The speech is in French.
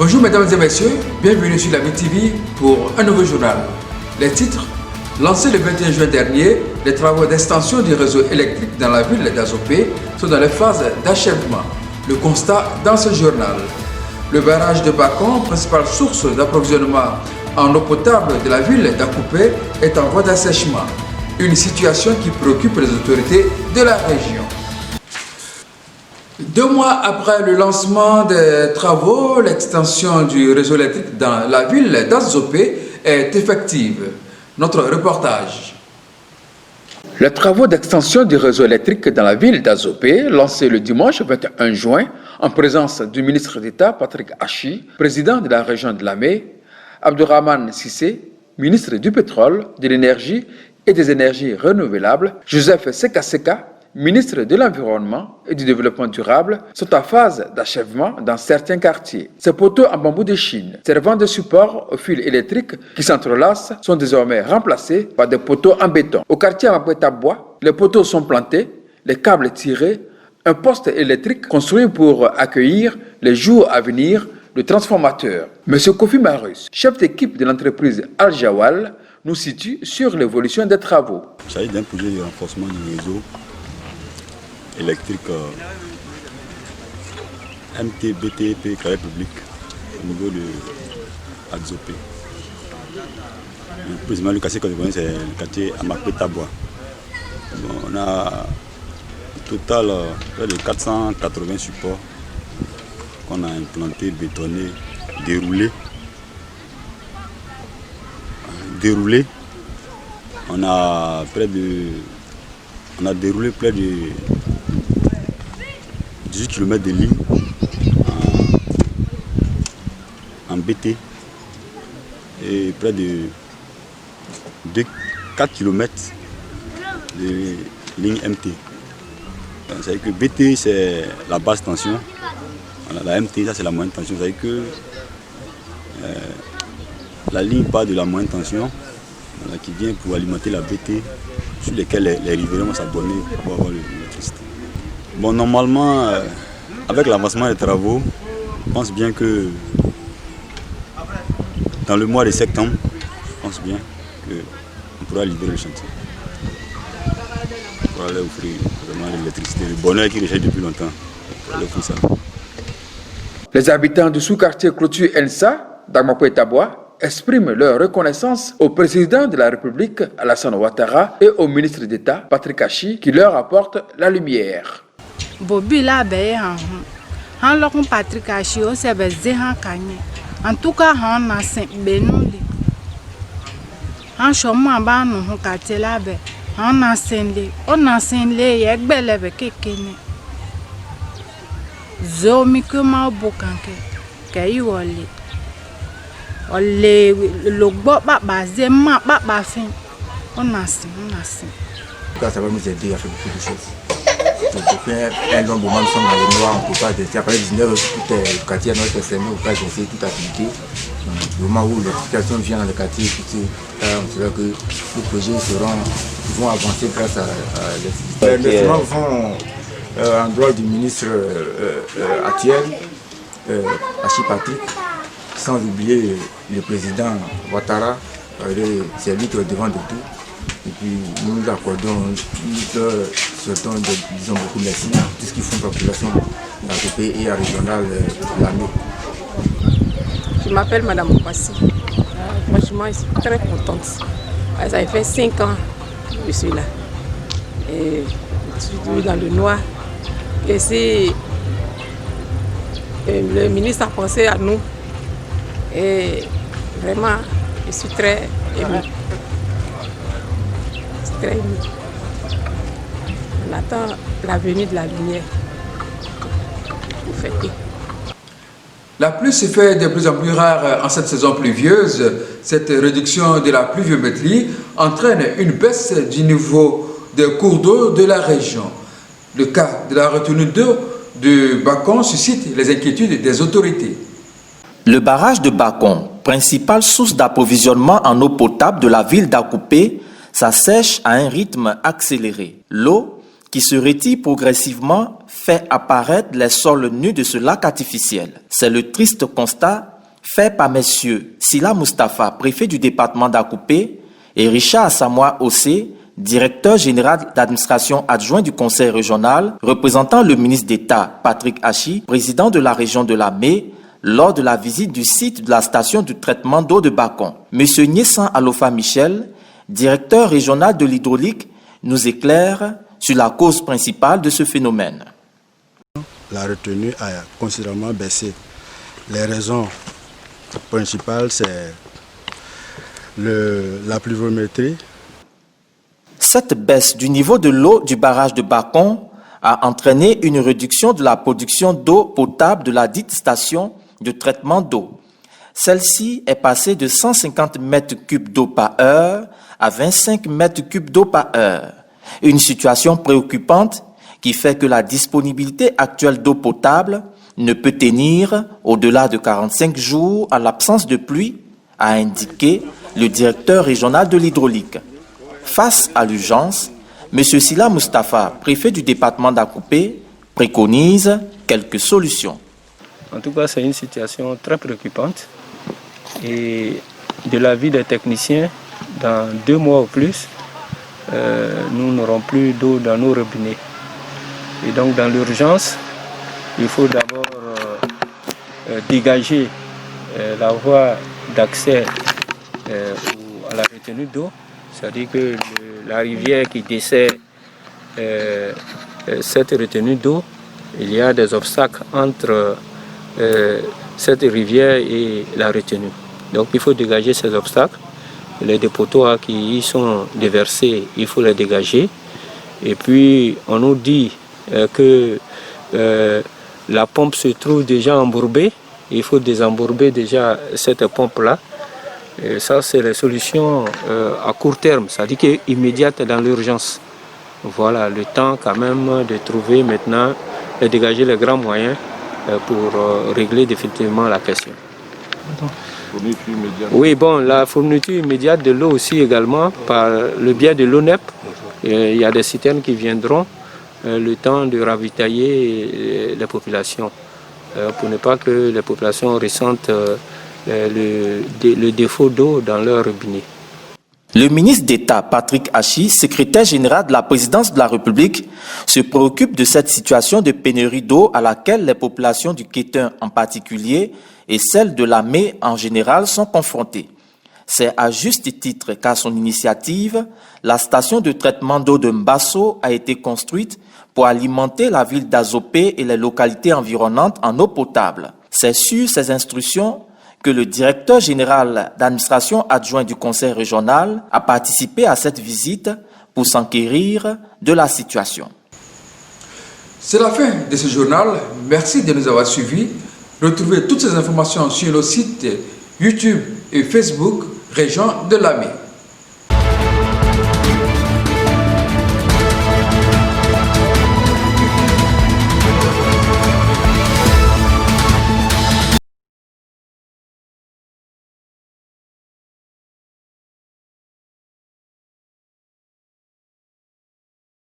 Bonjour mesdames et messieurs, bienvenue sur la MITV pour un nouveau journal. Les titres: lancés le 21 juin dernier, les travaux d'extension du réseau électrique dans la ville d'Azopé sont dans les phases d'achèvement. Le constat dans ce journal. Le barrage de Bacon, principale source d'approvisionnement en eau potable de la ville d'Akoupé, est en voie d'assèchement. Une situation qui préoccupe les autorités de la région. 2 mois après le lancement des travaux, l'extension du réseau électrique dans la ville d'Azopé est effective. Notre reportage. Les travaux d'extension du réseau électrique dans la ville d'Azopé, lancés le dimanche 21 juin, en présence du ministre d'État Patrick Achi, président de la région de Lamé, Abdourahmane Sissé, ministre du pétrole, de l'énergie et des énergies renouvelables, Joseph Sekaseka, ministre de l'Environnement et du Développement durable, sont en phase d'achèvement dans certains quartiers. Ces poteaux en bambou de Chine, servant de support aux fils électriques qui s'entrelacent, sont désormais remplacés par des poteaux en béton. Au quartier Amapweta-Bois, les poteaux sont plantés, les câbles tirés, un poste électrique construit pour accueillir les jours à venir le transformateur. Monsieur Kofi Marus, chef d'équipe de l'entreprise Al-Jawal, nous situe sur l'évolution des travaux. Il s'agit d'un projet de renforcement du réseau électrique MTBTP Carré Public au niveau de Azopé. Précisément, le quartier que je connais, c'est le quartier Amapweta-Bois. On a au total près de 480 supports qu'on a implantés, bétonnés, déroulés. On a déroulé près de 18 km de ligne en BT et près de 4 km de ligne MT. C'est-à-dire que BT c'est la basse tension, la MT ça c'est la moyenne tension. C'est-à-dire que la ligne part de la moyenne tension qui vient pour alimenter la BT sur lesquels les riverains vont s'abonner pour avoir l'électricité. Bon, normalement, avec l'avancement des travaux, je pense bien que dans le mois de septembre, je pense bien qu'on pourra livrer le chantier. Pour aller offrir vraiment l'électricité, le bonheur qui recherche depuis longtemps. Pour aller offrir ça. Les habitants du sous-quartier Clôture Elsa, d'Amapweta-Bois, expriment leur reconnaissance au président de la République, Alassane Ouattara, et au ministre d'État, Patrick Achi, qui leur apporte la lumière. Patrick Achi, en tout cas, on a 5 bénoulis. En chemin, on a 5 lits. On a 5 lits, et belle avec quelqu'un. Zomi que ma bokanke, kayiwole. Le bois basé, ma fin. On a 5. Ça va nous aider à faire beaucoup de choses. Depuis un long moment, nous sommes dans le noir, on ne peut pas tester. Après 19 tout le quartier à notre fermé, on ne peut pas tester toute activité. Le moment où l'électrification vient dans le quartier, on sait que les projets vont avancer grâce à l'électricité. Les documents vont en droit du ministre actuel, Achi Patrick, sans oublier le président Ouattara, c'est lui qui est devant de tout. Et puis nous nous accordons, nous souhaitons, disons beaucoup merci à tout ce qu'ils font pour la population d'Azopé et à régionale Lamé. Je m'appelle Madame Ouassi. Franchement, je suis très contente. Ça fait 5 ans que je suis là. Et je suis dans le noir. Et si le ministre a pensé à nous, et vraiment, je suis très émue. Très émue. On attend la venue de la lumière pour fêter. La pluie se fait de plus en plus rare en cette saison pluvieuse. Cette réduction de la pluviométrie entraîne une baisse du niveau des cours d'eau de la région. Le cas de la retenue d'eau de Bacon suscite les inquiétudes des autorités. Le barrage de Bacon, principale source d'approvisionnement en eau potable de la ville d'Akoupé, s'assèche à un rythme accéléré. L'eau, qui se retire progressivement, fait apparaître les sols nus de ce lac artificiel. C'est le triste constat fait par messieurs Sila Mustafa, préfet du département d'Akoupé, et Richard Asamoah Ossé, directeur général d'administration adjoint du conseil régional, représentant le ministre d'État Patrick Achi, président de la région de Lamé, lors de la visite du site de la station de traitement d'eau de Bakon. Monsieur Niessan Alofa Michel, directeur régional de l'hydraulique, nous éclaire sur la cause principale de ce phénomène. La retenue a considérablement baissé. Les raisons principales, c'est la pluviométrie. Cette baisse du niveau de l'eau du barrage de Bakon a entraîné une réduction de la production d'eau potable de la dite station de traitement d'eau. Celle-ci est passée de 150 mètres cubes d'eau par heure à 25 mètres cubes d'eau par heure. Une situation préoccupante qui fait que la disponibilité actuelle d'eau potable ne peut tenir au-delà de 45 jours en l'absence de pluie, a indiqué le directeur régional de l'hydraulique. Face à l'urgence, M. Sila Mustafa, préfet du département d'Akoupé, préconise quelques solutions. En tout cas, c'est une situation très préoccupante. Et de l'avis des techniciens, dans 2 mois ou plus, nous n'aurons plus d'eau dans nos robinets. Et donc, dans l'urgence, il faut d'abord dégager la voie d'accès à la retenue d'eau. C'est-à-dire que la rivière qui dessert cette retenue d'eau, il y a des obstacles entre cette rivière et la retenue. Donc il faut dégager ces obstacles. Les dépotoirs qui y sont déversés, il faut les dégager. Et puis on nous dit que la pompe se trouve déjà embourbée. Il faut désembourber déjà cette pompe-là. Et ça, c'est les solutions à court terme, c'est-à-dire qu'immédiate dans l'urgence. Voilà, le temps quand même de trouver maintenant, de dégager les grands moyens pour régler définitivement la question. Oui, bon, la fourniture immédiate de l'eau aussi également, par le biais de l'ONEP. Il y a des citernes qui viendront le temps de ravitailler les populations, pour ne pas que les populations ressentent le défaut d'eau dans leur robinet. Le ministre d'État Patrick Achi, secrétaire général de la présidence de la République, se préoccupe de cette situation de pénurie d'eau à laquelle les populations du Kétun en particulier et celles de Lamé en général sont confrontées. C'est à juste titre qu'à son initiative, la station de traitement d'eau de Mbasso a été construite pour alimenter la ville d'Azopé et les localités environnantes en eau potable. C'est sur ces instructions que le directeur général d'administration adjoint du conseil régional a participé à cette visite pour s'enquérir de la situation. C'est la fin de ce journal. Merci de nous avoir suivis. Retrouvez toutes ces informations sur le site YouTube et Facebook Région de Lamé.